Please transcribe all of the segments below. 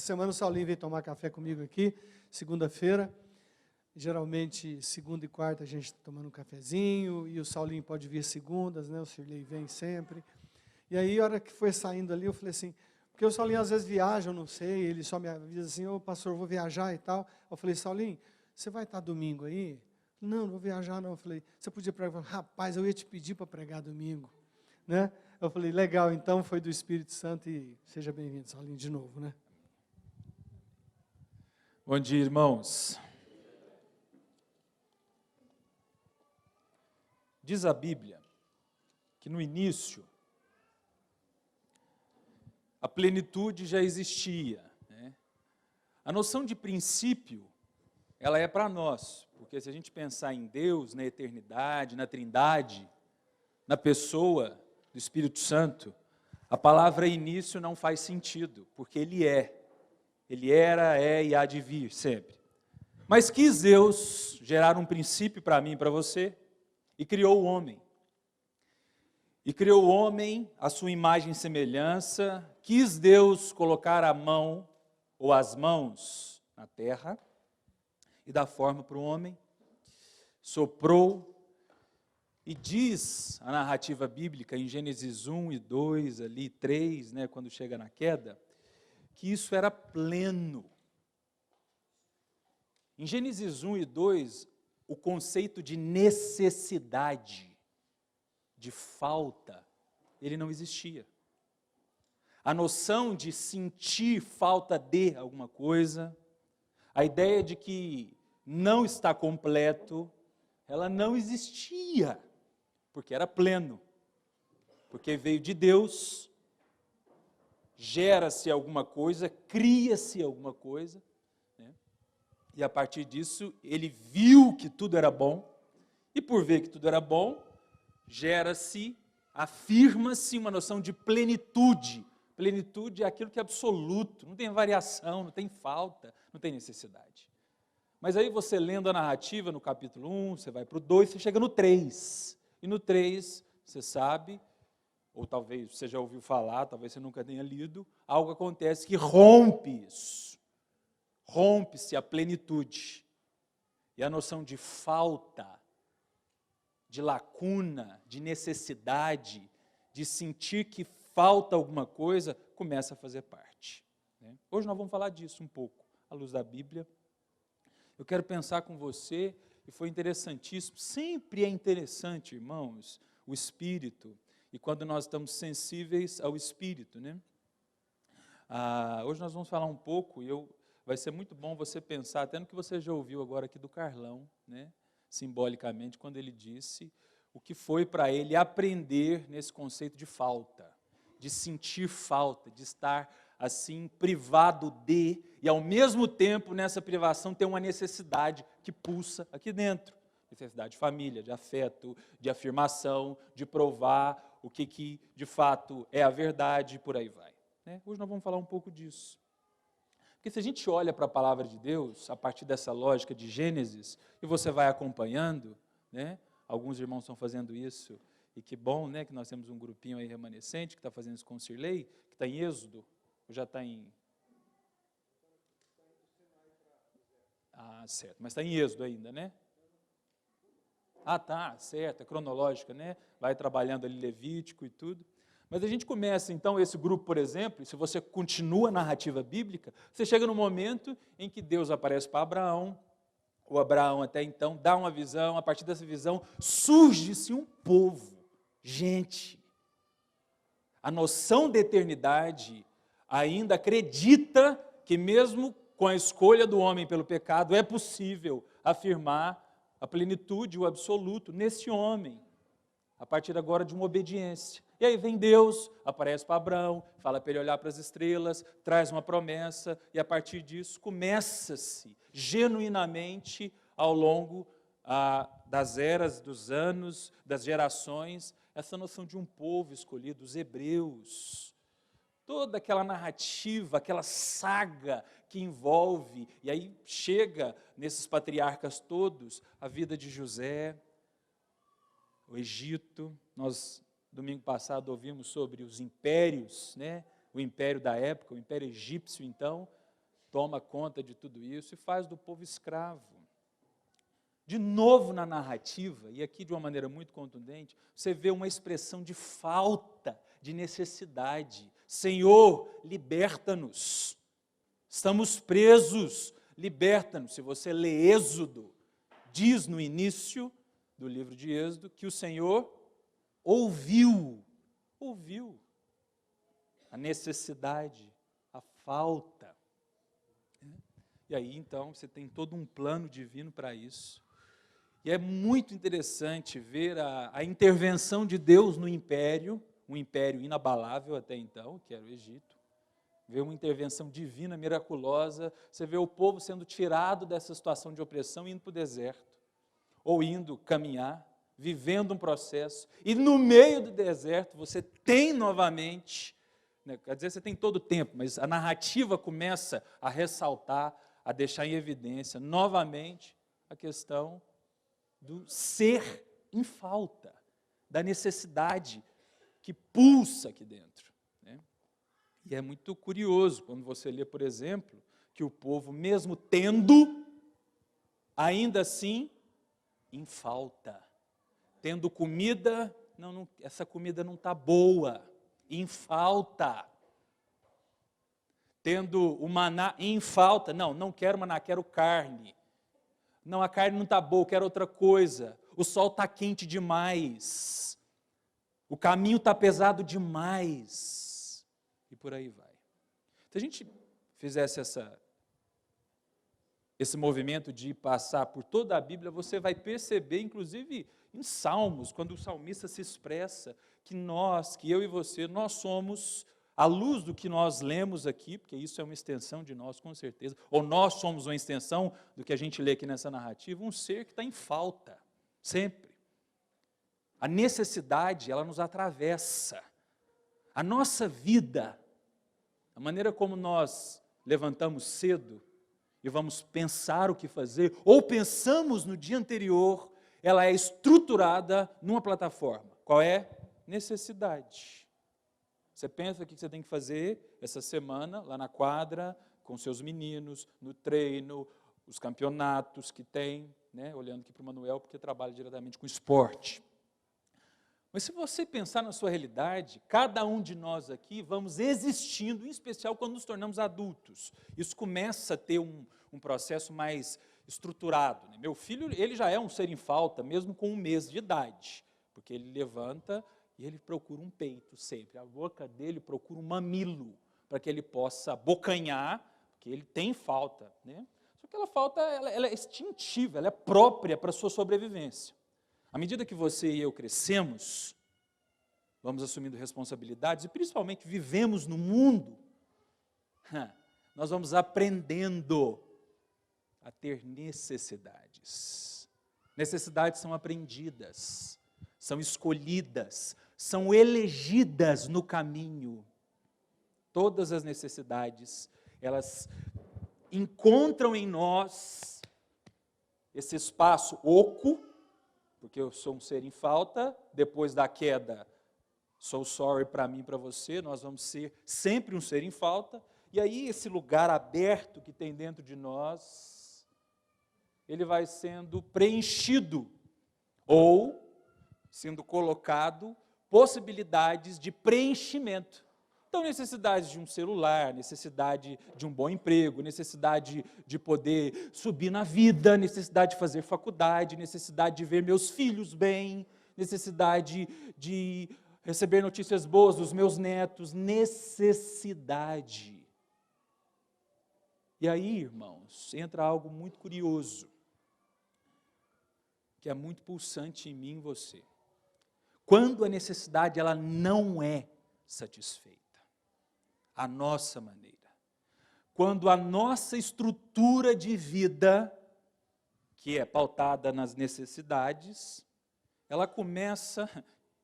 semana o Saulinho veio tomar café comigo aqui, segunda-feira. Geralmente, segunda e quarta, a gente está tomando um cafezinho, e o Saulinho pode vir segundas, né? O Cirlei vem sempre. E aí, a hora que foi saindo ali, eu falei assim, porque o Saulinho às vezes viaja, eu não sei, ele só me avisa assim, ô pastor, eu vou viajar e tal. Eu falei, Saulinho, você vai estar domingo aí? Não, não vou viajar não. Eu falei, você podia pregar? Rapaz, eu ia te pedir para pregar domingo, né? Eu falei, legal, então foi do Espírito Santo e seja bem-vindo, Saulinho, de novo, né? Bom dia, irmãos. Diz a Bíblia que no início a plenitude já existia, né? A noção de princípio, ela é para nós, porque se a gente pensar em Deus, na eternidade, na Trindade, na pessoa do Espírito Santo, a palavra início não faz sentido, porque Ele é. Ele era, é e há de vir sempre. Mas quis Deus gerar um princípio para mim e para você, e criou o homem. E criou o homem à sua imagem e semelhança. Quis Deus colocar a mão, ou as mãos, na terra, e dar forma para o homem. Soprou, e diz a narrativa bíblica, em Gênesis 1 e 2, ali 3, né, quando chega na queda, que isso era pleno. Em Gênesis 1 e 2, o conceito de necessidade, de falta, ele não existia. A noção de sentir falta de alguma coisa, a ideia de que não está completo, ela não existia, porque era pleno, porque veio de Deus, gera-se alguma coisa, cria-se alguma coisa, né? E a partir disso, ele viu que tudo era bom, e por ver que tudo era bom, gera-se, afirma-se uma noção de plenitude. Plenitude é aquilo que é absoluto, não tem variação, não tem falta, não tem necessidade. Mas aí você lendo a narrativa no capítulo 1, você vai para o 2, você chega no 3. E no 3, você sabe, ou talvez você já ouviu falar, talvez você nunca tenha lido, algo acontece que rompe isso. Rompe-se a plenitude. E a noção de falta, de lacuna, de necessidade, de sentir que falta alguma coisa, começa a fazer parte, né? Hoje nós vamos falar disso um pouco, à luz da Bíblia. Eu quero pensar com você, e foi interessantíssimo, sempre é interessante, irmãos, o Espírito, e quando nós estamos sensíveis ao Espírito, né? Hoje nós vamos falar um pouco, e vai ser muito bom você pensar, até no que você já ouviu agora aqui do Carlão, né? Simbolicamente, quando ele disse o que foi para ele aprender nesse conceito de falta, de sentir falta, de estar assim privado de, e ao mesmo tempo nessa privação ter uma necessidade que pulsa aqui dentro, necessidade de família, de afeto, de afirmação, de provar o que de fato é a verdade, e por aí vai, né? Hoje nós vamos falar um pouco disso. Porque se a gente olha para a palavra de Deus, a partir dessa lógica de Gênesis, e você vai acompanhando, né? Alguns irmãos estão fazendo isso, e que bom, né, que nós temos um grupinho aí remanescente, que está fazendo isso com o Cirlei, que está em Êxodo, ou já está em... certo, mas está em Êxodo ainda, né? Tá, certo, é cronológica, né? Vai trabalhando ali Levítico e tudo. Mas a gente começa, então, esse grupo, por exemplo, se você continua a narrativa bíblica, você chega no momento em que Deus aparece para Abraão, o Abraão até então dá uma visão, a partir dessa visão surge-se um povo, gente. A noção de eternidade ainda acredita que mesmo com a escolha do homem pelo pecado, é possível afirmar a plenitude, o absoluto, nesse homem, a partir agora de uma obediência. E aí vem Deus, aparece para Abraão, fala para ele olhar para as estrelas, traz uma promessa, e a partir disso começa-se genuinamente ao longo das eras, dos anos, das gerações, essa noção de um povo escolhido, os hebreus. Toda aquela narrativa, aquela saga que envolve, e aí chega nesses patriarcas todos, a vida de José, o Egito. Nós, domingo passado, ouvimos sobre os impérios, né? O império da época, o império egípcio, então, toma conta de tudo isso e faz do povo escravo. De novo na narrativa, e aqui de uma maneira muito contundente, você vê uma expressão de falta, de necessidade. Senhor, liberta-nos. Estamos presos, liberta-nos. Se você lê Êxodo, diz no início do livro de Êxodo que o Senhor ouviu a necessidade, a falta. E aí, então, você tem todo um plano divino para isso. E é muito interessante ver a intervenção de Deus no império, um império inabalável até então, que era o Egito. Ver uma intervenção divina, miraculosa. Você vê o povo sendo tirado dessa situação de opressão e indo para o deserto. Ou indo caminhar, vivendo um processo. E no meio do deserto, você tem novamente, né, quer dizer, você tem todo o tempo, mas a narrativa começa a ressaltar, a deixar em evidência novamente a questão do ser em falta, da necessidade que pulsa aqui dentro. Né? E é muito curioso quando você lê, por exemplo, que o povo, mesmo tendo, ainda assim, em falta. Tendo comida, essa comida não está boa, em falta. Tendo o maná em falta, não quero maná, quero carne. Não, a carne não está boa, quero outra coisa. O sol está quente demais. O caminho está pesado demais. E por aí vai. Se a gente fizesse esse movimento de passar por toda a Bíblia, você vai perceber, inclusive em Salmos, quando o salmista se expressa, que eu e você, nós somos, à luz do que nós lemos aqui, porque isso é uma extensão de nós, com certeza, ou nós somos uma extensão do que a gente lê aqui nessa narrativa, um ser que está em falta, sempre. A necessidade, ela nos atravessa. A nossa vida, a maneira como nós levantamos cedo e vamos pensar o que fazer, ou pensamos no dia anterior, ela é estruturada numa plataforma. Qual é? Necessidade. Você pensa o que você tem que fazer essa semana, lá na quadra, com seus meninos, no treino, os campeonatos que tem, né? Olhando aqui para o Manuel, porque trabalha diretamente com esporte. Mas se você pensar na sua realidade, cada um de nós aqui vamos existindo, em especial quando nos tornamos adultos. Isso começa a ter um processo mais estruturado. Né? Meu filho, ele já é um ser em falta, mesmo com 1 mês de idade, porque ele levanta e ele procura um peito sempre. A boca dele procura um mamilo, para que ele possa abocanhar, porque ele tem falta. Né? Só que aquela falta ela é instintiva, ela é própria para a sua sobrevivência. À medida que você e eu crescemos, vamos assumindo responsabilidades e principalmente vivemos no mundo, nós vamos aprendendo a ter necessidades. Necessidades são aprendidas, são escolhidas, são elegidas no caminho. Todas as necessidades, elas encontram em nós esse espaço oco, porque eu sou um ser em falta, depois da queda, sou sorry para mim e para você, nós vamos ser sempre um ser em falta, e aí esse lugar aberto que tem dentro de nós, ele vai sendo preenchido, ou sendo colocado possibilidades de preenchimento. Então, necessidade de um celular, necessidade de um bom emprego, necessidade de poder subir na vida, necessidade de fazer faculdade, necessidade de ver meus filhos bem, necessidade de receber notícias boas dos meus netos, necessidade. E aí, irmãos, entra algo muito curioso, que é muito pulsante em mim e em você. Quando a necessidade ela não é satisfeita, a nossa maneira. Quando a nossa estrutura de vida, que é pautada nas necessidades, ela começa,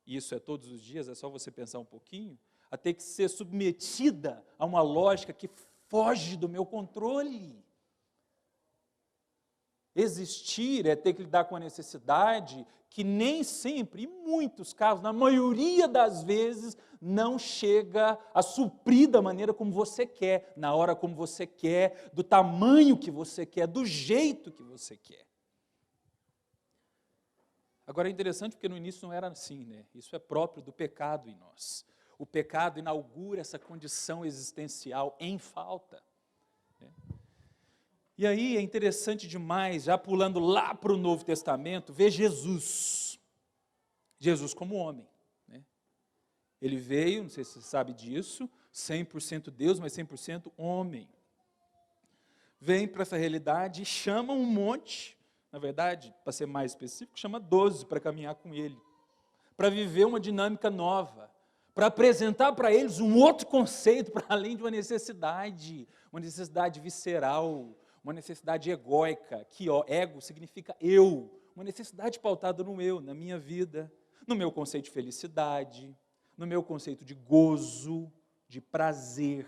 e isso é todos os dias, é só você pensar um pouquinho, a ter que ser submetida a uma lógica que foge do meu controle. Existir é ter que lidar com a necessidade que nem sempre, em muitos casos, na maioria das vezes, não chega a suprir da maneira como você quer, na hora como você quer, do tamanho que você quer, do jeito que você quer. Agora é interessante porque no início não era assim, né? Isso é próprio do pecado em nós. O pecado inaugura essa condição existencial em falta. Né? E aí é interessante demais, já pulando lá para o Novo Testamento, ver Jesus. Jesus como homem. Né? Ele veio, não sei se você sabe disso, 100% Deus, mas 100% homem. Vem para essa realidade e chama um monte, na verdade, para ser mais específico, chama 12 para caminhar com ele, para viver uma dinâmica nova, para apresentar para eles um outro conceito, para além de uma necessidade visceral, uma necessidade egóica, que ego significa eu, uma necessidade pautada no eu, na minha vida, no meu conceito de felicidade, no meu conceito de gozo, de prazer,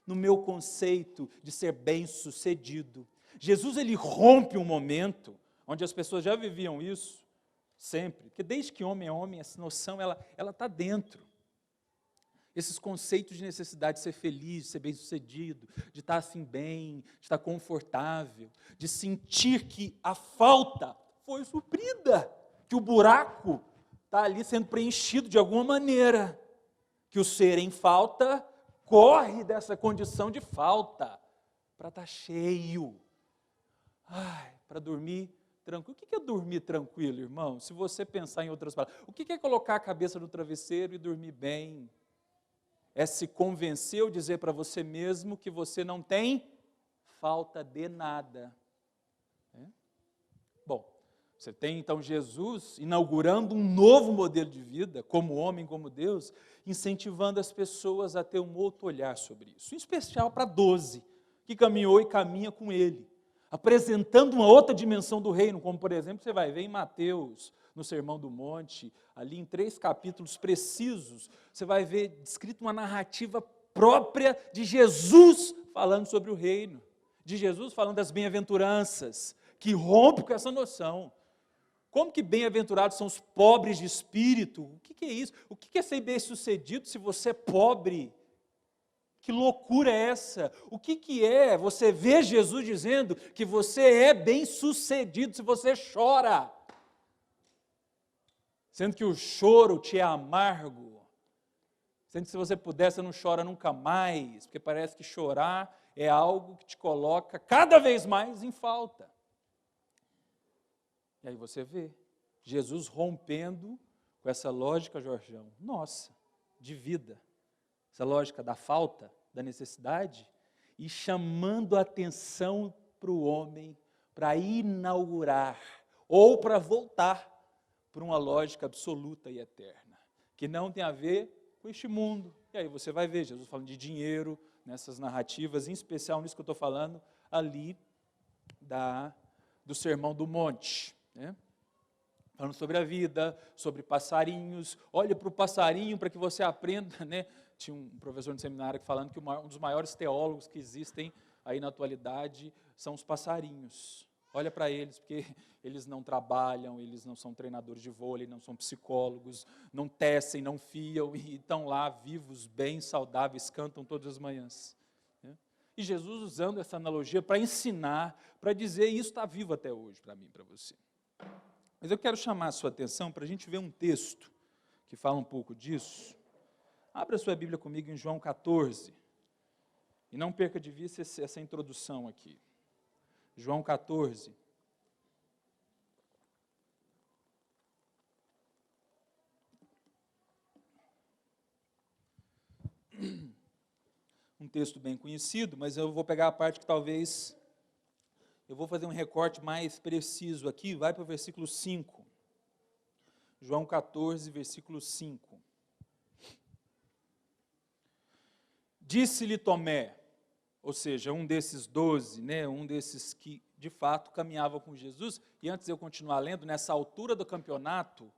no meu conceito de ser bem-sucedido. Jesus, ele rompe um momento onde as pessoas já viviam isso, sempre, porque desde que homem é homem, essa noção, ela está dentro. Esses conceitos de necessidade de ser feliz, de ser bem-sucedido, de estar assim bem, de estar confortável, de sentir que a falta foi suprida, que o buraco está ali sendo preenchido de alguma maneira, que o ser em falta corre dessa condição de falta para estar cheio, para dormir tranquilo. O que é dormir tranquilo, irmão? Se você pensar em outras palavras, o que é colocar a cabeça no travesseiro e dormir bem? É se convencer ou dizer para você mesmo que você não tem falta de nada. Bom, você tem então Jesus inaugurando um novo modelo de vida, como homem, como Deus, incentivando as pessoas a ter um outro olhar sobre isso, em especial para 12, que caminhou e caminha com ele, apresentando uma outra dimensão do reino, como por exemplo, você vai ver em Mateus, no Sermão do Monte, ali em 3 capítulos precisos, você vai ver descrito uma narrativa própria de Jesus falando sobre o reino, de Jesus falando das bem-aventuranças, que rompe com essa noção. Como que bem-aventurados são os pobres de espírito? O que é isso? O que é ser bem-sucedido se você é pobre? Que loucura é essa? O que é você ver Jesus dizendo que você é bem-sucedido se você chora? Sendo que o choro te é amargo, sendo que se você puder, você não chora nunca mais, porque parece que chorar é algo que te coloca cada vez mais em falta. E aí você vê Jesus rompendo com essa lógica, Jorjão, nossa, de vida, essa lógica da falta, da necessidade, e chamando a atenção para o homem para inaugurar, ou para voltar por uma lógica absoluta e eterna, que não tem a ver com este mundo. E aí você vai ver Jesus falando de dinheiro, nessas narrativas, em especial nisso que eu estou falando, ali do Sermão do Monte, né? Falando sobre a vida, sobre passarinhos. Olha para o passarinho para que você aprenda, né? Tinha um professor no seminário falando que um dos maiores teólogos que existem aí na atualidade são os passarinhos. Olha para eles, porque eles não trabalham, eles não são treinadores de vôlei, não são psicólogos, não tecem, não fiam, e estão lá vivos, bem, saudáveis, cantam todas as manhãs. E Jesus usando essa analogia para ensinar, para dizer, isso está vivo até hoje para mim, para você. Mas eu quero chamar a sua atenção para a gente ver um texto que fala um pouco disso. Abra sua Bíblia comigo em João 14, e não perca de vista essa introdução aqui. João 14. Um texto bem conhecido, mas eu vou pegar a parte que talvez, eu vou fazer um recorte mais preciso aqui, vai para o versículo 5. João 14, versículo 5. Disse-lhe Tomé, ou seja, um desses 12, né, um desses que de fato caminhava com Jesus, e antes de eu continuar lendo, nessa altura do campeonato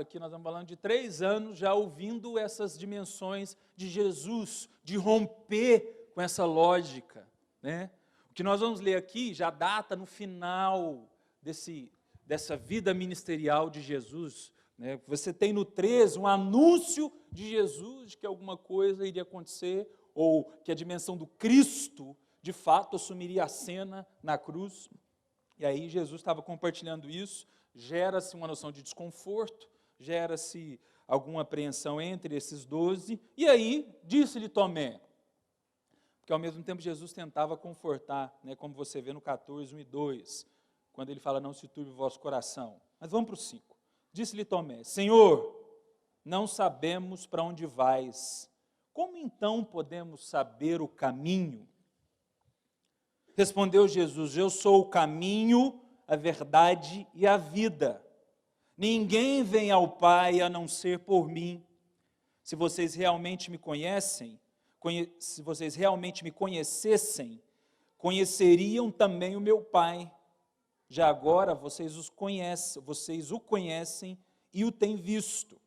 aqui nós estamos falando de 3 anos já ouvindo essas dimensões de Jesus, de romper com essa lógica, né? O que nós vamos ler aqui já data no final dessa vida ministerial de Jesus, né? Você tem no 13 um anúncio de Jesus, de que alguma coisa iria acontecer, ou que a dimensão do Cristo, de fato, assumiria a cena na cruz. E aí Jesus estava compartilhando isso, gera-se uma noção de desconforto, gera-se alguma apreensão entre esses 12, e aí disse-lhe Tomé, porque ao mesmo tempo Jesus tentava confortar, né, como você vê no 14, 1 e 2, quando ele fala, não se turbe o vosso coração. Mas vamos para o 5. Disse-lhe Tomé, Senhor, não sabemos para onde vais, como então podemos saber o caminho? Respondeu Jesus, eu sou o caminho, a verdade e a vida. Ninguém vem ao Pai a não ser por mim. Se vocês realmente me conhecessem, conheceriam também o meu Pai. Já agora vocês o conhecem e o têm visto.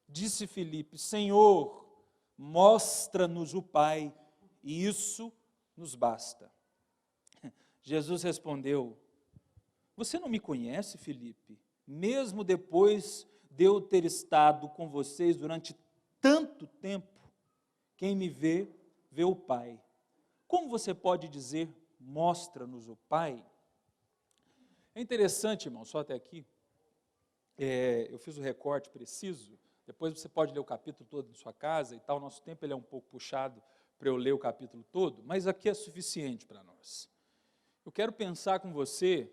Disse Filipe, Senhor, mostra-nos o Pai, e isso nos basta. Jesus respondeu, você não me conhece, Filipe? Mesmo depois de eu ter estado com vocês durante tanto tempo, quem me vê, vê o Pai. Como você pode dizer, mostra-nos o Pai? É interessante, irmão, só até aqui, eu fiz o recorte preciso, depois você pode ler o capítulo todo em sua casa e tal, nosso tempo ele é um pouco puxado para eu ler o capítulo todo, mas aqui é suficiente para nós. Eu quero pensar com você,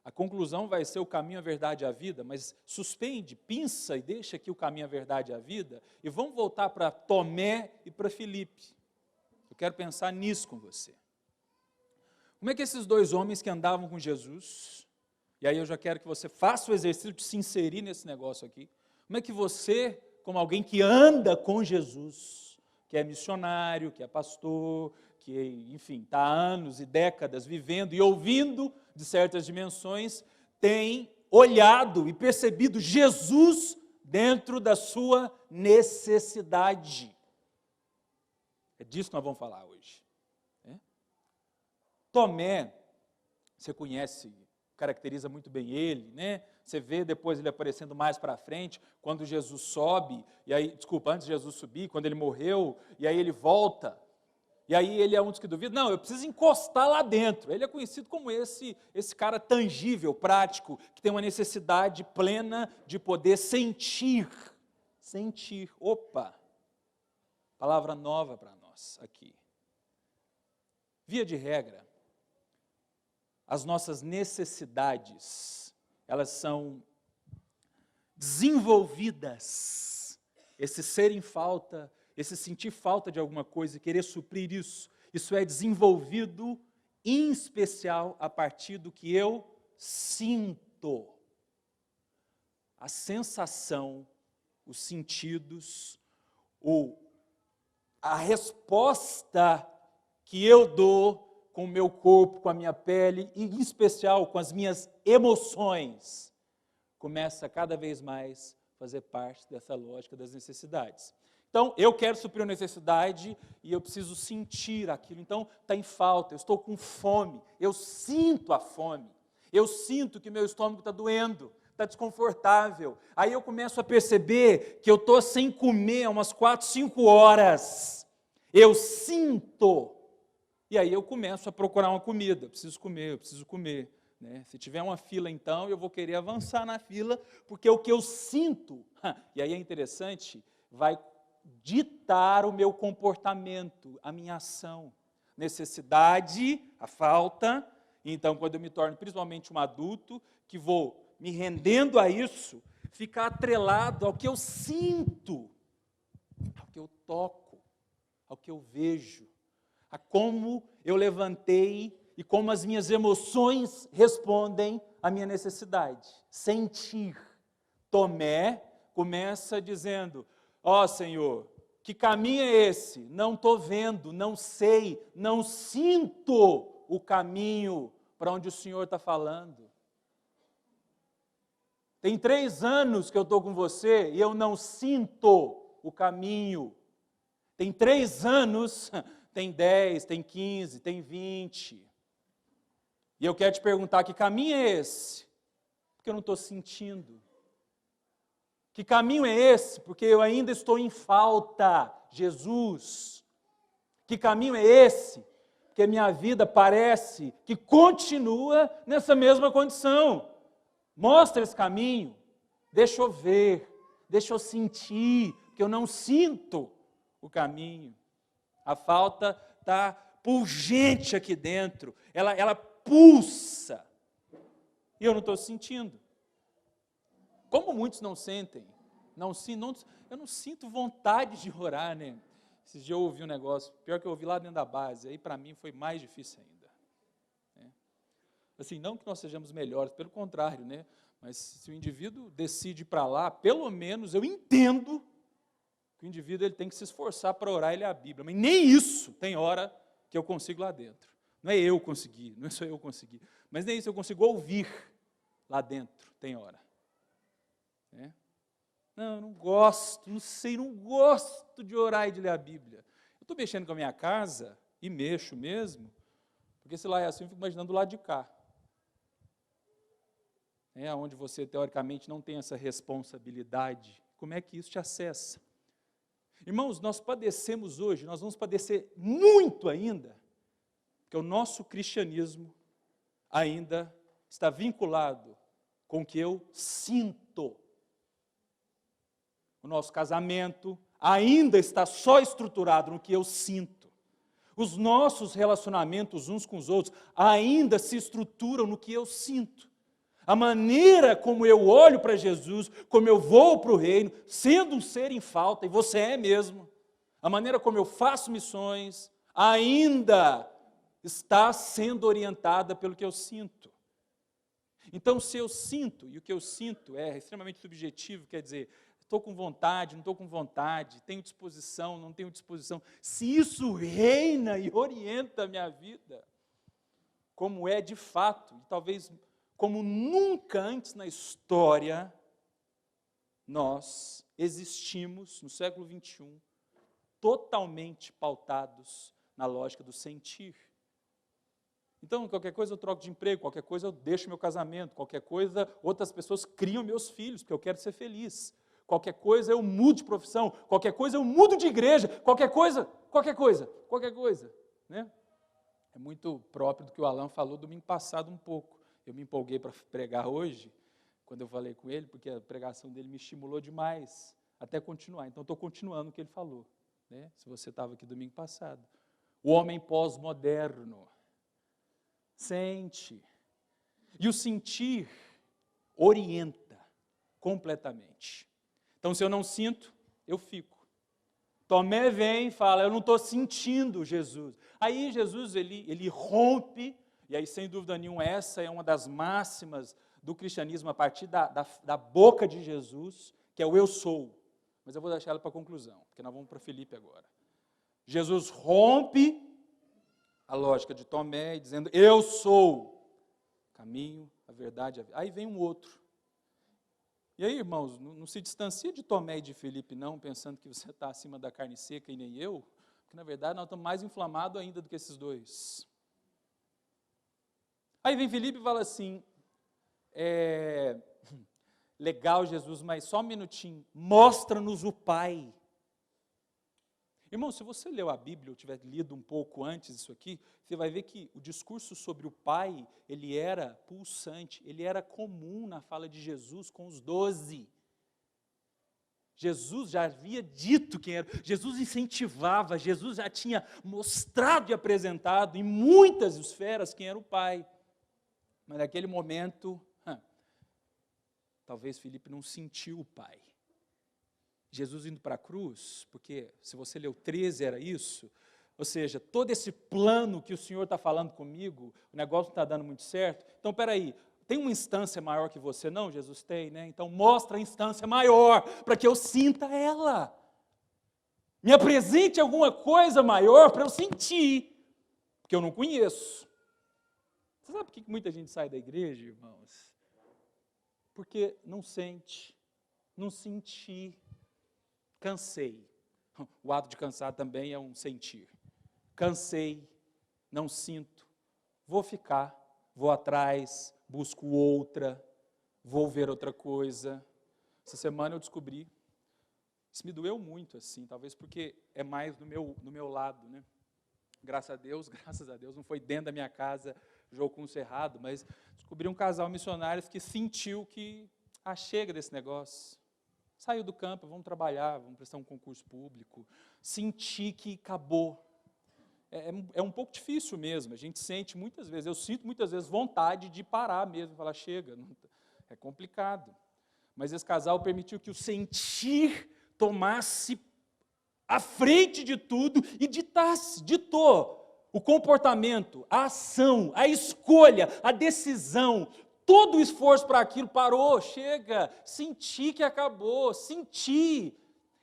a conclusão vai ser o caminho, a verdade e a vida, mas suspende, pinça e deixa aqui o caminho, a verdade e a vida, e vamos voltar para Tomé e para Filipe. Eu quero pensar nisso com você. Como é que esses dois homens que andavam com Jesus, e aí eu já quero que você faça o exercício de se inserir nesse negócio aqui, como é que você, como alguém que anda com Jesus, que é missionário, que é pastor, que, enfim, está há anos e décadas vivendo e ouvindo de certas dimensões, tem olhado e percebido Jesus dentro da sua necessidade. É disso que nós vamos falar hoje. Tomé, você conhece, caracteriza muito bem ele, né? Você vê depois ele aparecendo mais para frente, quando Jesus sobe, e aí, antes de Jesus subir, quando ele morreu, e aí ele volta, e aí ele é um dos que duvida, não, eu preciso encostar lá dentro. Ele é conhecido como esse cara tangível, prático, que tem uma necessidade plena de poder sentir. Opa, palavra nova para nós aqui. Via de regra, as nossas necessidades, elas são desenvolvidas, esse ser em falta, esse sentir falta de alguma coisa e querer suprir isso, isso é desenvolvido em especial a partir do que eu sinto. A sensação, os sentidos, a resposta que eu dou com o meu corpo, com a minha pele, e em especial com as minhas emoções, começa cada vez mais a fazer parte dessa lógica das necessidades. Então, eu quero suprir uma necessidade e eu preciso sentir aquilo. Então, está em falta, eu estou com fome, eu sinto a fome, eu sinto que meu estômago está doendo, está desconfortável. Aí eu começo a perceber que eu estou sem comer há umas 4, 5 horas. Eu sinto. E aí eu começo a procurar uma comida, eu preciso comer. Né? Se tiver uma fila, então, eu vou querer avançar na fila, porque o que eu sinto, e aí é interessante, vai ditar o meu comportamento, a minha ação. Necessidade, a falta, então quando eu me torno principalmente um adulto, que vou me rendendo a isso, ficar atrelado ao que eu sinto, ao que eu toco, ao que eu vejo, a como eu levantei e como as minhas emoções respondem à minha necessidade. Sentir. Tomé começa dizendo, ó Senhor, que caminho é esse? Não estou vendo, não sei, não sinto o caminho para onde o Senhor está falando. Tem 3 anos que eu estou com você e eu não sinto o caminho. Tem 3 anos, tem 10, tem 15, tem 20. E eu quero te perguntar, que caminho é esse? Porque eu não estou sentindo. Que caminho é esse? Porque eu ainda estou em falta, Jesus. Que caminho é esse? Porque minha vida parece que continua nessa mesma condição. Mostra esse caminho, deixa eu ver, deixa eu sentir, porque eu não sinto o caminho. A falta está pungente aqui dentro, ela pulsa, e eu não estou sentindo. Como muitos não sentem, eu não sinto vontade de orar, né? Esses dias eu ouvi um negócio, pior que eu ouvi lá dentro da base, aí para mim foi mais difícil ainda. Né? Assim, não que nós sejamos melhores, pelo contrário, né? Mas se o indivíduo decide ir para lá, pelo menos eu entendo que o indivíduo ele tem que se esforçar para orar e ler a Bíblia, mas nem isso tem hora que eu consigo lá dentro. Não é eu conseguir, não é só eu conseguir, mas nem isso eu consigo ouvir lá dentro, tem hora. Né? Não, eu não gosto, não gosto de orar e de ler a Bíblia. Eu estou mexendo com a minha casa, e mexo mesmo, porque se lá é assim, eu fico imaginando do lado de cá. Onde você, teoricamente, não tem essa responsabilidade. Como é que isso te acessa? Irmãos, nós padecemos hoje, nós vamos padecer muito ainda, porque o nosso cristianismo ainda está vinculado com o que eu sinto. O nosso casamento ainda está só estruturado no que eu sinto. Os nossos relacionamentos uns com os outros ainda se estruturam no que eu sinto. A maneira como eu olho para Jesus, como eu vou para o reino, sendo um ser em falta, e você é mesmo, a maneira como eu faço missões, ainda está sendo orientada pelo que eu sinto. Então, se eu sinto, e o que eu sinto é extremamente subjetivo, quer dizer, estou com vontade, não estou com vontade, tenho disposição, não tenho disposição, se isso reina e orienta a minha vida, como é de fato, e talvez como nunca antes na história, nós existimos no século XXI, totalmente pautados na lógica do sentir. Então, qualquer coisa eu troco de emprego, qualquer coisa eu deixo meu casamento, qualquer coisa outras pessoas criam meus filhos, porque eu quero ser feliz. Qualquer coisa eu mudo de profissão, qualquer coisa eu mudo de igreja, qualquer coisa. Né? É muito próprio do que o Alan falou domingo passado um pouco. Eu me empolguei para pregar hoje, quando eu falei com ele, porque a pregação dele me estimulou demais, até continuar. Então, estou continuando o que ele falou, né? Se você estava aqui domingo passado. O homem pós-moderno sente. E o sentir orienta completamente. Então, se eu não sinto, eu fico. Tomé vem e fala, eu não estou sentindo Jesus. Aí Jesus, ele rompe. E aí, sem dúvida nenhuma, essa é uma das máximas do cristianismo a partir da boca de Jesus, que é o eu sou. Mas eu vou deixar ela para a conclusão, porque nós vamos para Filipe agora. Jesus rompe a lógica de Tomé, dizendo, eu sou o caminho, a verdade, a vida. Aí vem um outro. E aí, irmãos, não se distancia de Tomé e de Filipe, não, pensando que você está acima da carne seca e nem eu, porque, na verdade, nós estamos mais inflamados ainda do que esses dois. Aí vem Filipe e fala assim, legal, Jesus, mas só um minutinho, mostra-nos o Pai. Irmão, se você leu a Bíblia, ou tiver lido um pouco antes disso aqui, você vai ver que o discurso sobre o Pai, ele era pulsante, ele era comum na fala de Jesus com os 12. Jesus já havia dito quem era, Jesus incentivava, Jesus já tinha mostrado e apresentado em muitas esferas quem era o Pai. Mas naquele momento, talvez Filipe não sentiu o Pai. Jesus indo para a cruz, porque se você leu 13 era isso, ou seja, todo esse plano que o Senhor está falando comigo, o negócio não está dando muito certo, então peraí, tem uma instância maior que você? Não, Jesus tem, né? Então mostra a instância maior, para que eu sinta ela. Me apresente alguma coisa maior para eu sentir, porque eu não conheço. Você sabe por que muita gente sai da igreja, irmãos? Porque não sente, não sentir. Cansei. O ato de cansar também é um sentir. Cansei, não sinto, vou ficar, vou atrás, busco outra, vou ver outra coisa. Essa semana eu descobri, isso me doeu muito, assim, talvez porque é mais no meu lado, né? Graças a Deus, não foi dentro da minha casa, jogo com o cerrado, mas descobri um casal missionário que sentiu que chega desse negócio. Saiu do campo, vamos trabalhar, vamos prestar um concurso público. Senti que acabou. É um pouco difícil mesmo, a gente sente muitas vezes, eu sinto muitas vezes vontade de parar mesmo, falar, chega, é complicado. Mas esse casal permitiu que o sentir tomasse à frente de tudo e ditou o comportamento, a ação, a escolha, a decisão, todo o esforço para aquilo parou, chega, senti que acabou, senti.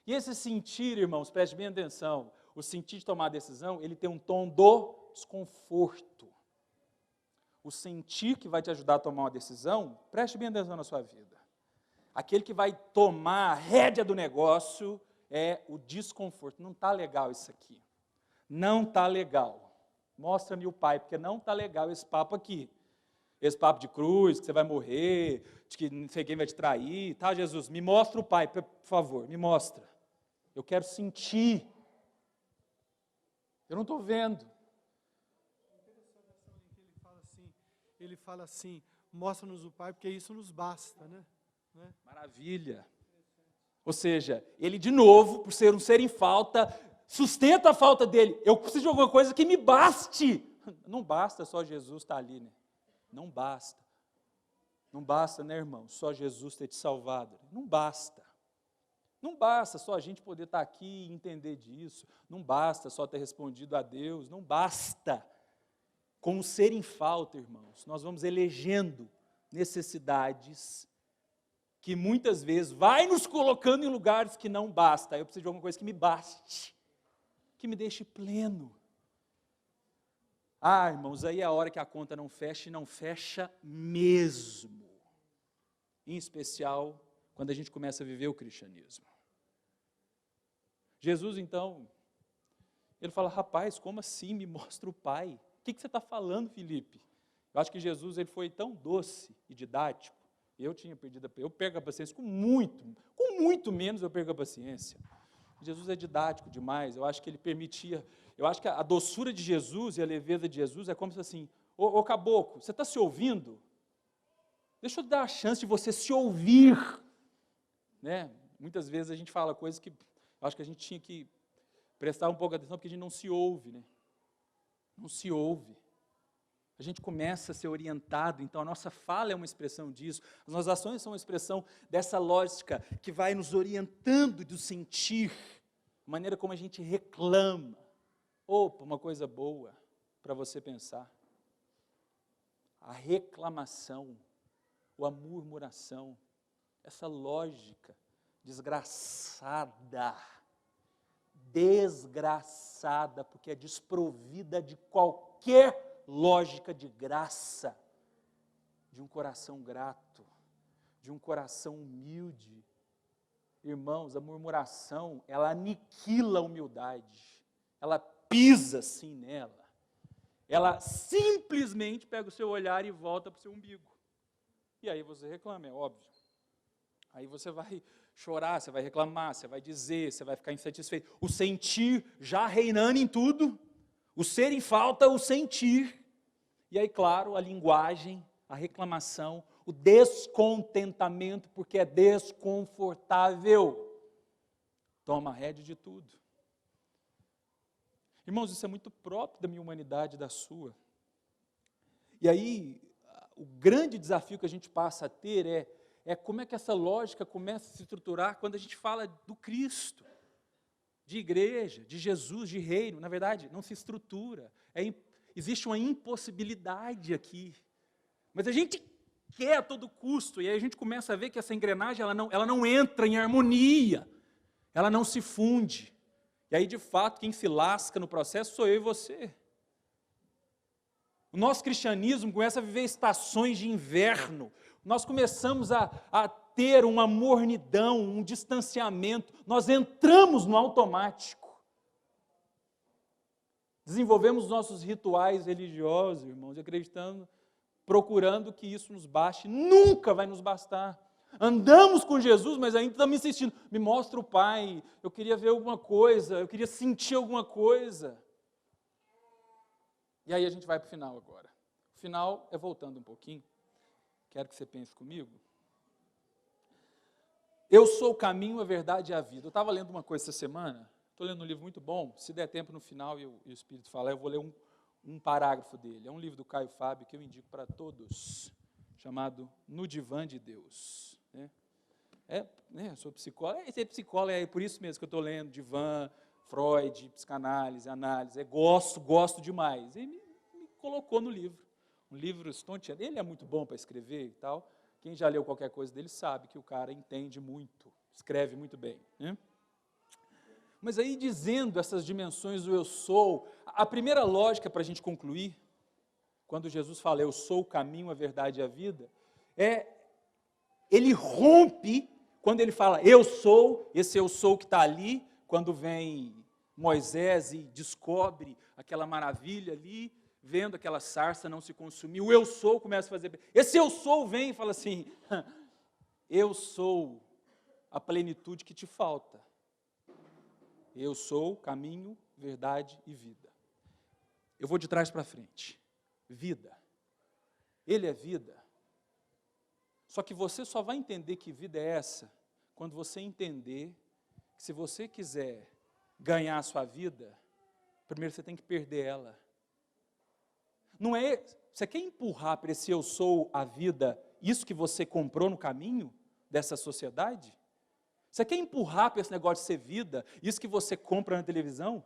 E esse sentir, irmãos, preste bem atenção, o sentir de tomar a decisão, ele tem um tom do desconforto. O sentir que vai te ajudar a tomar uma decisão, preste bem atenção na sua vida. Aquele que vai tomar a rédea do negócio é o desconforto. Não está legal isso aqui. Não está legal. Mostra-me o Pai, porque não está legal esse papo aqui. Esse papo de cruz, que você vai morrer, de que não sei quem vai te trair. Tá, Jesus, me mostra o Pai, por favor, me mostra. Eu quero sentir. Eu não estou vendo. Ele fala assim, mostra-nos o Pai, porque isso nos basta, né? Maravilha. Ou seja, ele de novo, por ser um ser em falta, sustenta a falta dele. Eu preciso de alguma coisa que me baste. Não basta só Jesus estar ali, né? Não basta. Não basta, né, irmão? Só Jesus ter te salvado. Não basta. Não basta só a gente poder estar aqui e entender disso. Não basta só ter respondido a Deus. Não basta. Com o ser em falta, irmãos, nós vamos elegendo necessidades que muitas vezes vai nos colocando em lugares que não basta. Eu preciso de alguma coisa que me baste, que me deixe pleno. Irmãos, aí é a hora que a conta não fecha e não fecha mesmo. Em especial, quando a gente começa a viver o cristianismo. Jesus, então, ele fala, rapaz, como assim? Me mostra o Pai. O que você está falando, Felipe? Eu acho que Jesus ele foi tão doce e didático. Eu perco a paciência com muito menos eu perco a paciência. Jesus é didático demais, eu acho que ele permitia, eu acho que a doçura de Jesus e a leveza de Jesus é como se assim, ô caboclo, você está se ouvindo? Deixa eu dar a chance de você se ouvir. Né? Muitas vezes a gente fala coisas que eu acho que a gente tinha que prestar um pouco de atenção, porque a gente não se ouve, né? Não se ouve. A gente começa a ser orientado, então a nossa fala é uma expressão disso, as nossas ações são uma expressão dessa lógica que vai nos orientando do sentir, a maneira como a gente reclama. Opa, uma coisa boa para você pensar. A reclamação, ou a murmuração, essa lógica desgraçada, porque é desprovida de qualquer lógica de graça, de um coração grato, de um coração humilde. Irmãos, a murmuração, ela aniquila a humildade, ela pisa assim nela, ela simplesmente pega o seu olhar e volta para o seu umbigo, e aí você reclama, é óbvio, aí você vai chorar, você vai reclamar, você vai dizer, você vai ficar insatisfeito, o sentir já reinando em tudo, o ser em falta, o sentir, e aí claro, a linguagem, a reclamação, o descontentamento, porque é desconfortável, toma a rédea de tudo. Irmãos, isso é muito próprio da minha humanidade e da sua. E aí, o grande desafio que a gente passa a ter é como é que essa lógica começa a se estruturar quando a gente fala do Cristo, de igreja, de Jesus, de reino. Na verdade, não se estrutura. Existe uma impossibilidade aqui. Mas a gente quer a todo custo, e aí a gente começa a ver que essa engrenagem ela não entra em harmonia, ela não se funde. E aí, de fato, quem se lasca no processo sou eu e você. O nosso cristianismo começa a viver estações de inverno. Nós começamos a ter uma mornidão, um distanciamento. Nós entramos no automático. Desenvolvemos nossos rituais religiosos, irmãos, acreditando procurando que isso nos baste. Nunca vai nos bastar. Andamos com Jesus, mas ainda estamos insistindo. Me mostra o Pai, eu queria ver alguma coisa, eu queria sentir alguma coisa. E aí a gente vai para o final agora. O final é voltando um pouquinho. Quero que você pense comigo. Eu sou o caminho, a verdade e a vida. Eu estava lendo uma coisa essa semana, estou lendo um livro muito bom, se der tempo no final e o Espírito falar, eu vou ler um parágrafo dele. É um livro do Caio Fábio que eu indico para todos, chamado No Divã de Deus. Eu sou psicólogo, ser psicólogo é por isso mesmo que eu estou lendo, Divã, Freud, psicanálise, análise, gosto demais. Ele me colocou no livro, um livro estonteante, ele é muito bom para escrever e tal, quem já leu qualquer coisa dele sabe que o cara entende muito, escreve muito bem, né? Mas aí dizendo essas dimensões do eu sou, a primeira lógica para a gente concluir, quando Jesus fala eu sou o caminho, a verdade e a vida, ele rompe, quando ele fala eu sou, esse eu sou que está ali, quando vem Moisés e descobre aquela maravilha ali, vendo aquela sarça não se consumir, o eu sou começa a fazer, esse eu sou vem e fala assim, eu sou a plenitude que te falta, eu sou caminho, verdade e vida. Eu vou de trás para frente, vida, ele é vida, só que você só vai entender que vida é essa, quando você entender que se você quiser ganhar a sua vida, primeiro você tem que perder ela. Não é, você quer empurrar para esse eu sou a vida, isso que você comprou no caminho dessa sociedade? Você quer empurrar para esse negócio de ser vida, isso que você compra na televisão?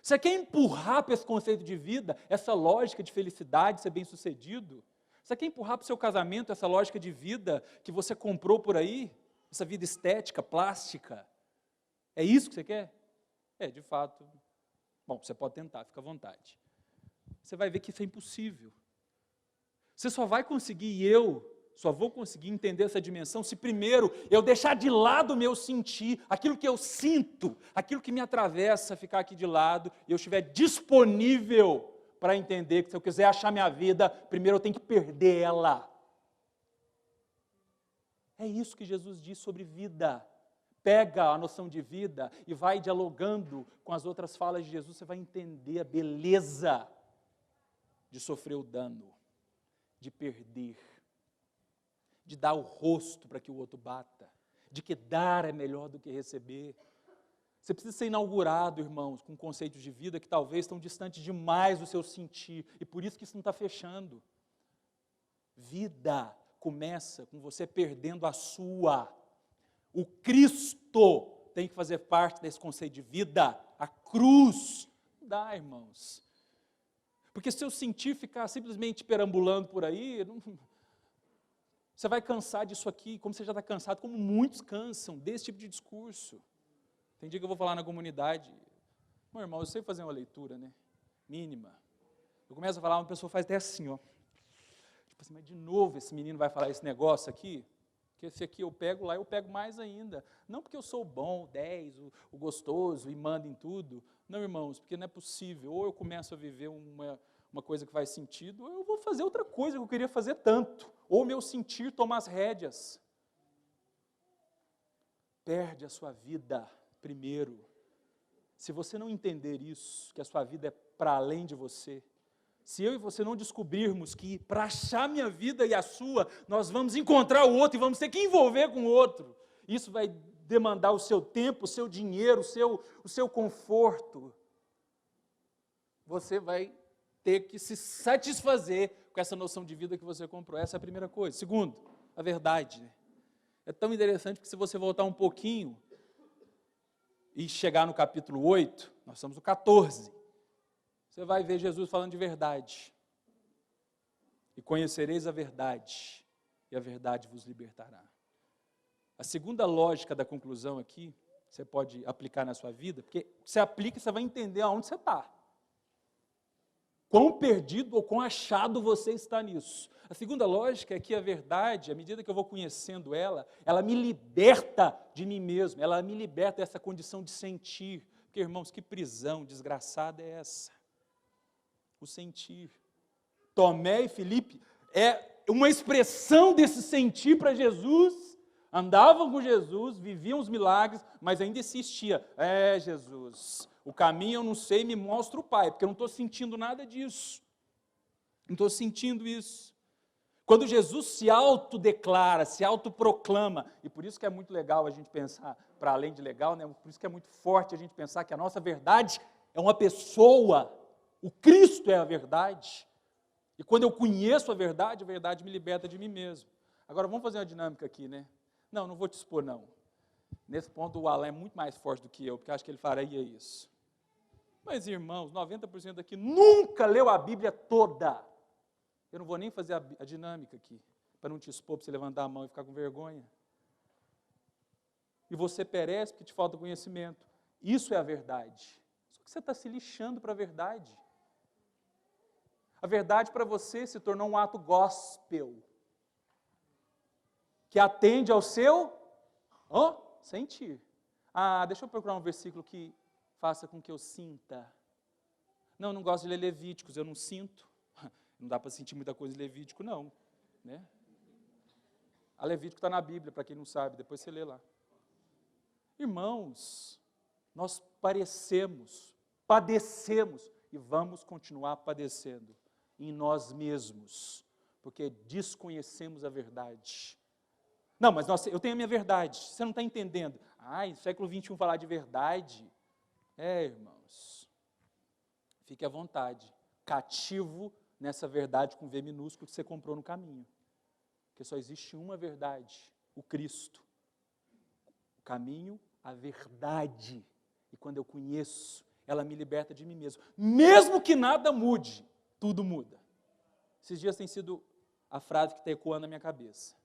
Você quer empurrar para esse conceito de vida, essa lógica de felicidade, ser bem-sucedido? Você quer empurrar para o seu casamento essa lógica de vida que você comprou por aí? Essa vida estética, plástica? É isso que você quer? De fato. Bom, você pode tentar, fica à vontade. Você vai ver que isso é impossível. Você só vai conseguir, e eu só vou conseguir entender essa dimensão se primeiro eu deixar de lado o meu sentir, aquilo que eu sinto, aquilo que me atravessa, ficar aqui de lado, e eu estiver disponível para entender que se eu quiser achar minha vida, primeiro eu tenho que perder ela. É isso que Jesus diz sobre vida. Pega a noção de vida e vai dialogando com as outras falas de Jesus, você vai entender a beleza de sofrer o dano, de perder, de dar o rosto para que o outro bata, de que dar é melhor do que receber. Você precisa ser inaugurado, irmãos, com conceitos de vida que talvez estão distantes demais do seu sentir, e por isso que isso não está fechando. Vida começa com você perdendo a sua. O Cristo tem que fazer parte desse conceito de vida, a cruz. Não dá, irmãos. Porque se eu sentir ficar simplesmente perambulando por aí, você vai cansar disso aqui, como você já está cansado, como muitos cansam desse tipo de discurso. Tem dia que eu vou falar na comunidade, meu irmão, eu sei fazer uma leitura, né? Mínima. Eu começo a falar, uma pessoa faz até assim, ó. Tipo assim, mas de novo esse menino vai falar esse negócio aqui? Porque esse aqui eu pego lá, eu pego mais ainda. Não porque eu sou o bom, o 10, o gostoso e mando em tudo. Não, irmãos, porque não é possível. Ou eu começo a viver uma coisa que faz sentido, ou eu vou fazer outra coisa que eu queria fazer tanto. Ou meu sentir toma as rédeas. Perde a sua vida primeiro. Se você não entender isso, que a sua vida é para além de você, se eu e você não descobrirmos que para achar minha vida e a sua, nós vamos encontrar o outro e vamos ter que envolver com o outro, isso vai demandar o seu tempo, o seu dinheiro, o seu conforto. Você vai ter que se satisfazer com essa noção de vida que você comprou. Essa é a primeira coisa. Segundo, a verdade. É tão interessante que se você voltar um pouquinho e chegar no capítulo 8, nós estamos no 14, você vai ver Jesus falando de verdade. E conhecereis a verdade, e a verdade vos libertará. A segunda lógica da conclusão aqui, você pode aplicar na sua vida, porque você aplica e você vai entender aonde você está. Quão perdido ou quão achado você está nisso. A segunda lógica é que a verdade, à medida que eu vou conhecendo ela me liberta de mim mesmo, ela me liberta dessa condição de sentir. Porque, irmãos, que prisão desgraçada é essa? O sentir. Tomé e Filipe, é uma expressão desse sentir para Jesus, andavam com Jesus, viviam os milagres, mas ainda insistia, Jesus, o caminho eu não sei, me mostra o Pai, porque eu não estou sentindo nada disso, não estou sentindo isso. Quando Jesus se autodeclara, se autoproclama, e por isso que é muito legal a gente pensar, para além de legal, né, por isso que é muito forte a gente pensar que a nossa verdade é uma pessoa, o Cristo é a verdade, e quando eu conheço a verdade me liberta de mim mesmo. Agora vamos fazer uma dinâmica aqui, né? Não vou te expor não. Nesse ponto o Alan é muito mais forte do que eu, porque acho que ele faria isso. Mas irmãos, 90% aqui nunca leu a Bíblia toda. Eu não vou nem fazer a dinâmica aqui, para não te expor, para você levantar a mão e ficar com vergonha. E você perece porque te falta conhecimento. Isso é a verdade. Só que você está se lixando para a verdade. A verdade para você se tornou um ato gospel, que atende ao seu sentir. Deixa eu procurar um versículo que faça com que eu sinta. Não gosto de ler Levíticos, eu não sinto. Não dá para sentir muita coisa em Levítico, não. Né? A Levítico está na Bíblia, para quem não sabe, depois você lê lá. Irmãos, nós padecemos e vamos continuar padecendo em nós mesmos, porque desconhecemos a verdade. Não, mas eu tenho a minha verdade, você não está entendendo. Século XXI falar de verdade. Irmãos, fique à vontade, cativo nessa verdade com V minúsculo que você comprou no caminho. Porque só existe uma verdade, o Cristo. O caminho, a verdade. E quando eu conheço, ela me liberta de mim mesmo. Mesmo que nada mude, tudo muda. Esses dias tem sido a frase que está ecoando na minha cabeça.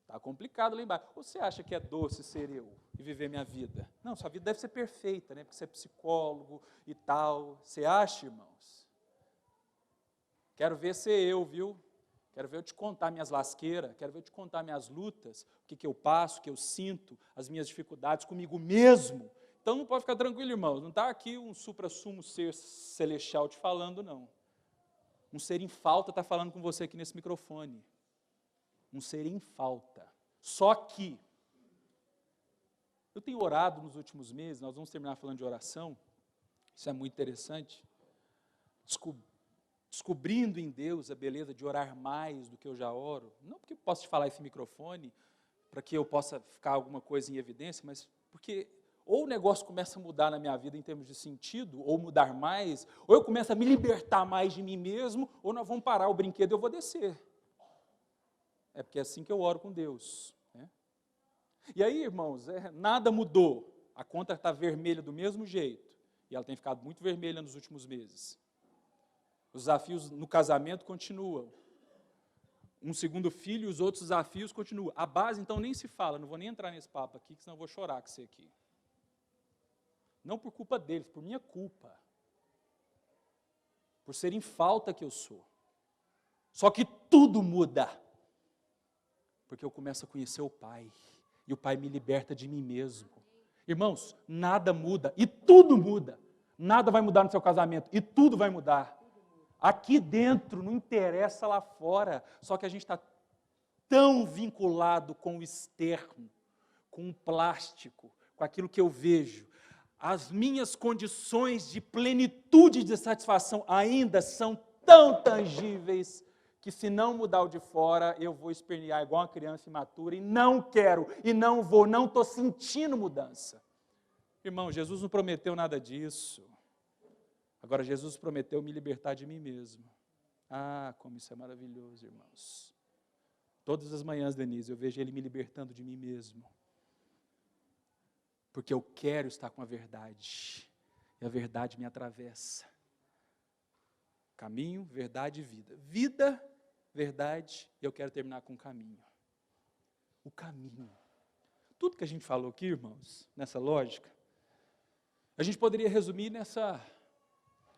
Está complicado lá embaixo. Ou você acha que é doce ser eu e viver minha vida? Não, sua vida deve ser perfeita, né? Porque você é psicólogo e tal. Você acha, irmãos? Quero ver ser eu, viu? Quero ver eu te contar minhas lasqueiras, quero ver eu te contar minhas lutas, o que eu passo, o que eu sinto, as minhas dificuldades comigo mesmo. Então não pode ficar tranquilo, irmãos, não está aqui um supra-sumo ser celestial te falando, não. Um ser em falta está falando com você aqui nesse microfone. Um ser em falta. Só que, eu tenho orado nos últimos meses, nós vamos terminar falando de oração, isso é muito interessante, descobrindo em Deus a beleza de orar mais do que eu já oro, não porque eu posso te falar esse microfone, para que eu possa ficar alguma coisa em evidência, mas porque ou o negócio começa a mudar na minha vida em termos de sentido, ou mudar mais, ou eu começo a me libertar mais de mim mesmo, ou nós vamos parar o brinquedo e eu vou descer. É porque é assim que eu oro com Deus. Né? E aí, irmãos, nada mudou, a conta está vermelha do mesmo jeito, e ela tem ficado muito vermelha nos últimos meses. Os desafios no casamento continuam. Um segundo filho, os outros desafios continuam. A base, então, nem se fala. Não vou nem entrar nesse papo aqui, senão eu vou chorar com você aqui. Não por culpa deles, por minha culpa. Por ser em falta que eu sou. Só que tudo muda. Porque eu começo a conhecer o Pai. E o Pai me liberta de mim mesmo. Irmãos, nada muda. E tudo muda. Nada vai mudar no seu casamento. E tudo vai mudar. Aqui dentro, não interessa lá fora, só que a gente está tão vinculado com o externo, com o plástico, com aquilo que eu vejo. As minhas condições de plenitude e de satisfação ainda são tão tangíveis que se não mudar o de fora, eu vou espernear igual uma criança imatura e não quero, e não vou, não estou sentindo mudança. Irmão, Jesus não prometeu nada disso. Agora, Jesus prometeu me libertar de mim mesmo. Como isso é maravilhoso, irmãos. Todas as manhãs, Denise, eu vejo Ele me libertando de mim mesmo. Porque eu quero estar com a verdade. E a verdade me atravessa. Caminho, verdade e vida. Vida, verdade, e eu quero terminar com o caminho. O caminho. Tudo que a gente falou aqui, irmãos, nessa lógica, a gente poderia resumir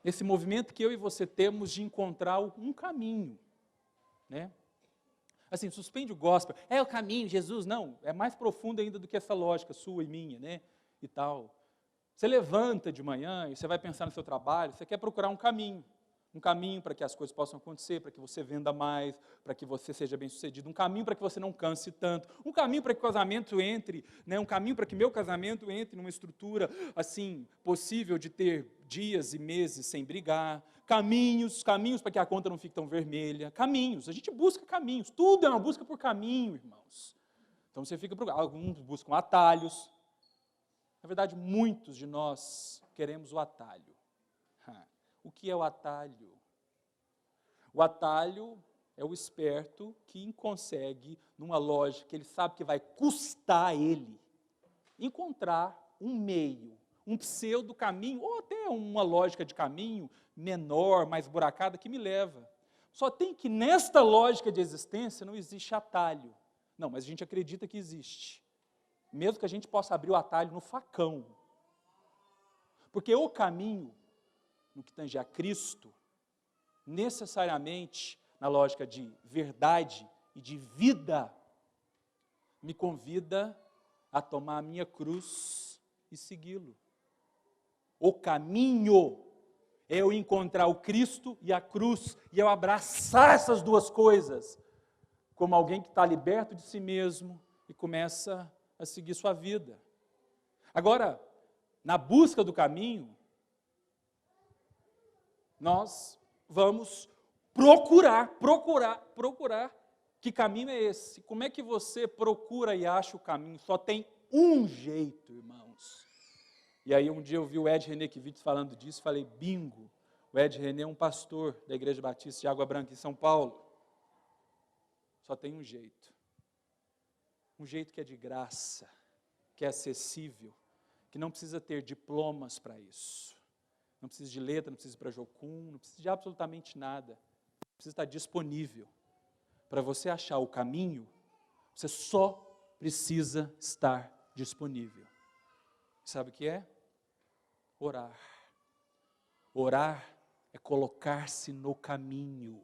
nesse movimento que eu e você temos de encontrar um caminho, né? Assim, suspende o gospel, é o caminho, Jesus, não, é mais profundo ainda do que essa lógica sua e minha, né, e tal. Você levanta de manhã e você vai pensar no seu trabalho, você quer procurar um caminho, Um caminho para que as coisas possam acontecer, para que você venda mais, para que você seja bem-sucedido. Um caminho para que você não canse tanto. Um caminho para que o casamento entre, né? Um caminho para que meu casamento entre numa estrutura, assim, possível de ter dias e meses sem brigar. Caminhos para que a conta não fique tão vermelha. Caminhos, a gente busca caminhos. Tudo é uma busca por caminho, irmãos. Então você fica procurando. Alguns buscam atalhos. Na verdade, muitos de nós queremos o atalho. O que é o atalho? O atalho é o esperto que consegue, numa lógica que ele sabe que vai custar a ele, encontrar um meio, um pseudo caminho, ou até uma lógica de caminho menor, mais buracada, que me leva. Só tem que nesta lógica de existência não existe atalho. Não, mas a gente acredita que existe. Mesmo que a gente possa abrir o atalho no facão. Porque o caminho, no que tange a Cristo, necessariamente, na lógica de verdade e de vida, me convida a tomar a minha cruz e segui-lo. O caminho é eu encontrar o Cristo e a cruz, e eu abraçar essas duas coisas, como alguém que está liberto de si mesmo e começa a seguir sua vida. Agora, na busca do caminho, nós vamos procurar que caminho é esse. Como é que você procura e acha o caminho? Só tem um jeito, irmãos. E aí um dia eu vi o Ed Renekiewicz falando disso, falei, bingo. O Ed René é um pastor da Igreja Batista de Água Branca em São Paulo. Só tem um jeito. Um jeito que é de graça, que é acessível, que não precisa ter diplomas para isso. Não precisa de letra, não precisa ir para Jocum, não precisa de absolutamente nada. Precisa estar disponível. Para você achar o caminho, você só precisa estar disponível. Sabe o que é? Orar. Orar é colocar-se no caminho.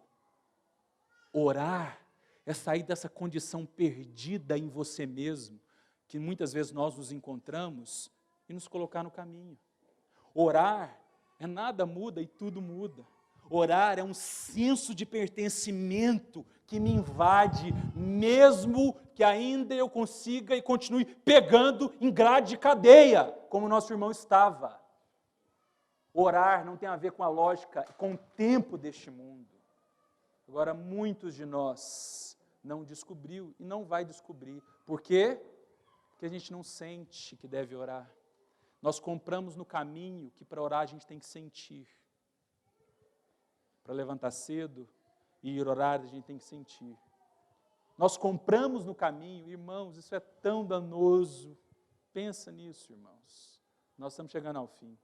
Orar é sair dessa condição perdida em você mesmo, que muitas vezes nós nos encontramos, e nos colocar no caminho. Orar é nada muda e tudo muda. Orar é um senso de pertencimento que me invade, mesmo que ainda eu consiga e continue pegando em grade de cadeia, como o nosso irmão estava. Orar não tem a ver com a lógica, com o tempo deste mundo. Agora, muitos de nós não descobriu e não vai descobrir. Por quê? Porque a gente não sente que deve orar. Nós compramos no caminho que para orar a gente tem que sentir. Para levantar cedo e ir orar a gente tem que sentir. Nós compramos no caminho, irmãos, isso é tão danoso. Pensa nisso, irmãos. Nós estamos chegando ao fim.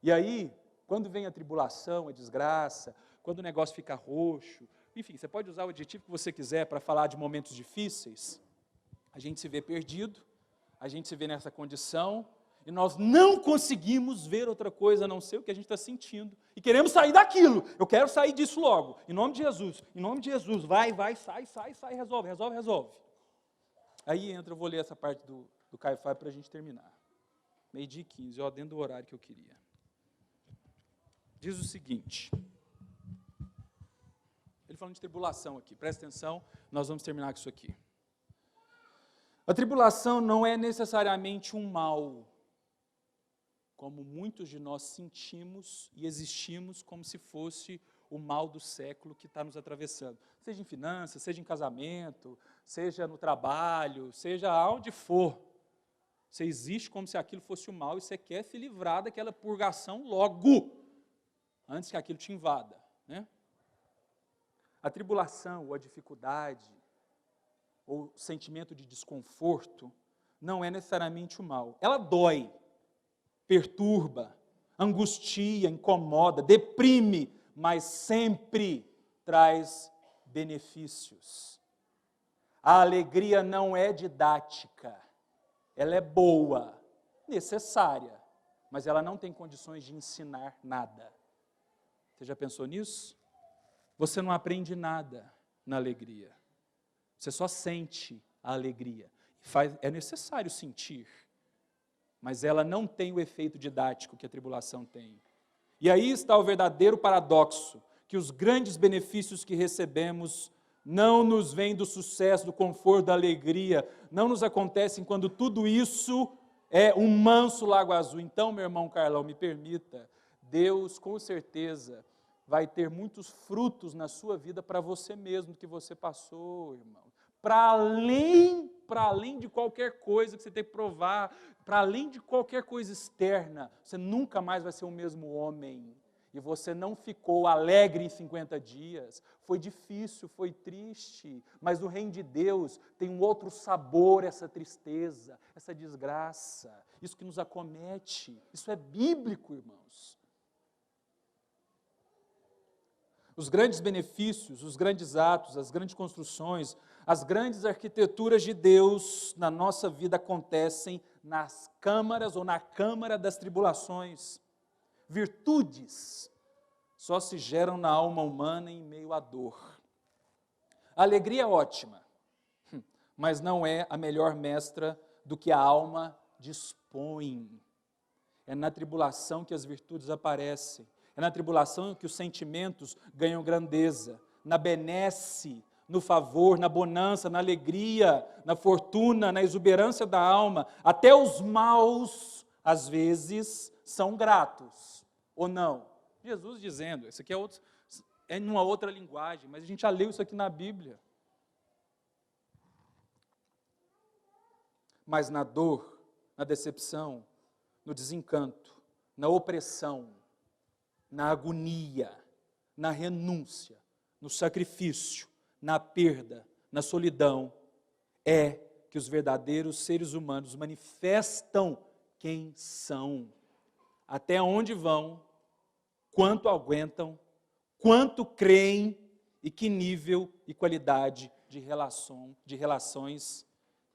E aí, quando vem a tribulação, a desgraça, quando o negócio fica roxo, enfim, você pode usar o adjetivo que você quiser para falar de momentos difíceis, a gente se vê perdido, a gente se vê nessa condição, e nós não conseguimos ver outra coisa a não ser o que a gente está sentindo. E queremos sair daquilo. Eu quero sair disso logo. Em nome de Jesus. Em nome de Jesus. Vai, sai, resolve. Aí entra, eu vou ler essa parte do Caifás para a gente terminar. 12:15, ó, dentro do horário que eu queria. Diz o seguinte. Ele falando de tribulação aqui. Presta atenção, nós vamos terminar com isso aqui. A tribulação não é necessariamente um mal, como muitos de nós sentimos e existimos como se fosse o mal do século que está nos atravessando. Seja em finanças, seja em casamento, seja no trabalho, seja aonde for. Você existe como se aquilo fosse o mal e você quer se livrar daquela purgação logo, antes que aquilo te invada, né? A tribulação ou a dificuldade ou o sentimento de desconforto não é necessariamente o mal. Ela dói, perturba, angustia, incomoda, deprime, mas sempre traz benefícios. A alegria não é didática, ela é boa, necessária, mas ela não tem condições de ensinar nada. Você já pensou nisso? Você não aprende nada na alegria. Você só sente a alegria. É necessário sentir, mas ela não tem o efeito didático que a tribulação tem. E aí está o verdadeiro paradoxo, que os grandes benefícios que recebemos não nos vêm do sucesso, do conforto, da alegria, não nos acontecem quando tudo isso é um manso lago azul. Então, meu irmão Carlão, me permita, Deus com certeza vai ter muitos frutos na sua vida para você mesmo que você passou, irmão. Para além de qualquer coisa que você tem que provar, para além de qualquer coisa externa, você nunca mais vai ser o mesmo homem. E você não ficou alegre em 50 dias, foi difícil, foi triste, mas no reino de Deus tem um outro sabor, essa tristeza, essa desgraça, isso que nos acomete, isso é bíblico, irmãos. Os grandes benefícios, os grandes atos, as grandes construções, as grandes arquiteturas de Deus na nossa vida acontecem nas câmaras ou na câmara das tribulações. Virtudes só se geram na alma humana em meio à dor. A alegria é ótima, mas não é a melhor mestra do que a alma dispõe. É na tribulação que as virtudes aparecem. É na tribulação que os sentimentos ganham grandeza. Na benesse, no favor, na bonança, na alegria, na fortuna, na exuberância da alma. Até os maus, às vezes, são gratos. Ou não? Jesus dizendo, isso aqui é numa outra linguagem, mas a gente já leu isso aqui na Bíblia. Mas na dor, na decepção, no desencanto, na opressão, na agonia, na renúncia, no sacrifício, na perda, na solidão, é que os verdadeiros seres humanos manifestam quem são, até onde vão, quanto aguentam, quanto creem e que nível e qualidade de relações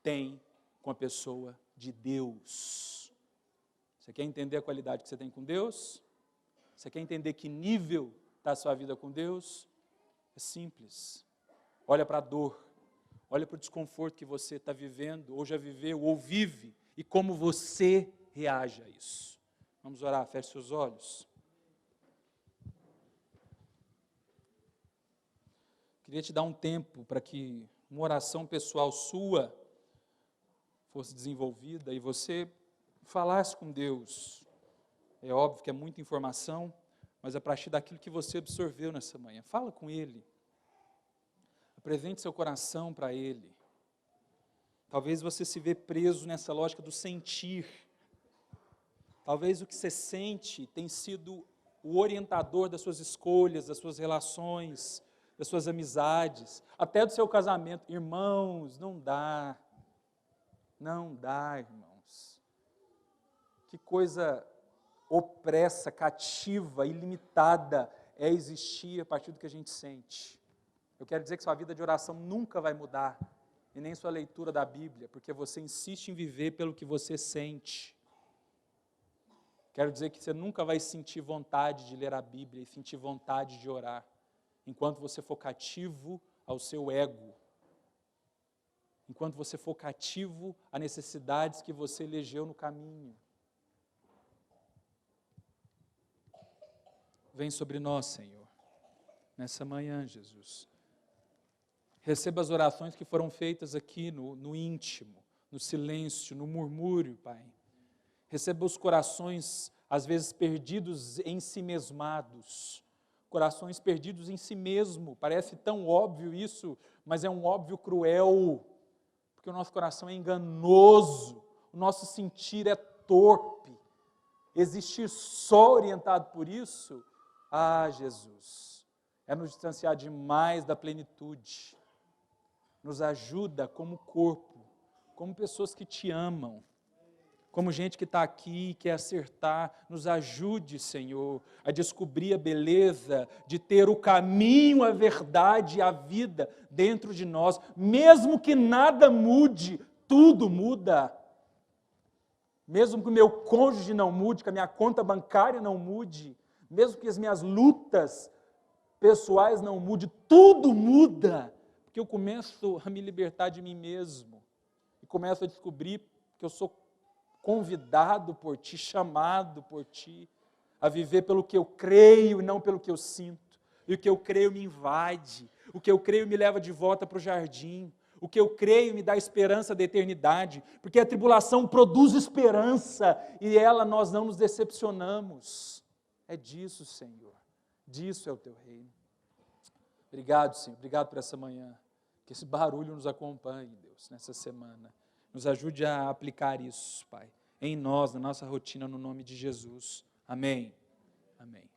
têm com a pessoa de Deus. Você quer entender a qualidade que você tem com Deus? Você quer entender que nível está a sua vida com Deus? É simples. Olha para a dor, olha para o desconforto que você está vivendo, ou já viveu, ou vive, e como você reage a isso. Vamos orar, feche seus olhos. Queria te dar um tempo para que uma oração pessoal sua fosse desenvolvida e você falasse com Deus. É óbvio que é muita informação, mas é a partir daquilo que você absorveu nessa manhã. Fala com Ele. Apresente seu coração para Ele. Talvez você se vê preso nessa lógica do sentir. Talvez o que você sente tem sido o orientador das suas escolhas, das suas relações, das suas amizades, até do seu casamento. Irmãos, não dá, irmãos. Que coisa opressa, cativa, ilimitada é existir a partir do que a gente sente. Eu quero dizer que sua vida de oração nunca vai mudar, e nem sua leitura da Bíblia, porque você insiste em viver pelo que você sente. Quero dizer que você nunca vai sentir vontade de ler a Bíblia e sentir vontade de orar, enquanto você for cativo ao seu ego, enquanto você for cativo a necessidades que você elegeu no caminho. Vem sobre nós, Senhor, nessa manhã, Jesus. Receba as orações que foram feitas aqui no íntimo, no silêncio, no murmúrio, Pai. Receba os corações, às vezes, perdidos em si mesmados, corações perdidos em si mesmo. Parece tão óbvio isso, mas é um óbvio cruel, porque o nosso coração é enganoso, o nosso sentir é torpe. Existir só orientado por isso, Jesus, é nos distanciar demais da plenitude. Nos ajuda como corpo, como pessoas que te amam, como gente que está aqui e quer acertar. Nos ajude, Senhor, a descobrir a beleza de ter o caminho, a verdade e a vida dentro de nós. Mesmo que nada mude, tudo muda. Mesmo que o meu cônjuge não mude, que a minha conta bancária não mude, mesmo que as minhas lutas pessoais não mudem, tudo muda. Porque eu começo a me libertar de mim mesmo e começo a descobrir que eu sou convidado por Ti, chamado por Ti, a viver pelo que eu creio e não pelo que eu sinto. E o que eu creio me invade, o que eu creio me leva de volta para o jardim, o que eu creio me dá esperança da eternidade, porque a tribulação produz esperança e ela nós não nos decepcionamos. É disso, Senhor, disso é o teu reino. Obrigado, Senhor, obrigado por essa manhã, que esse barulho nos acompanhe, Deus, nessa semana. Nos ajude a aplicar isso, Pai, em nós, na nossa rotina, no nome de Jesus. Amém. Amém.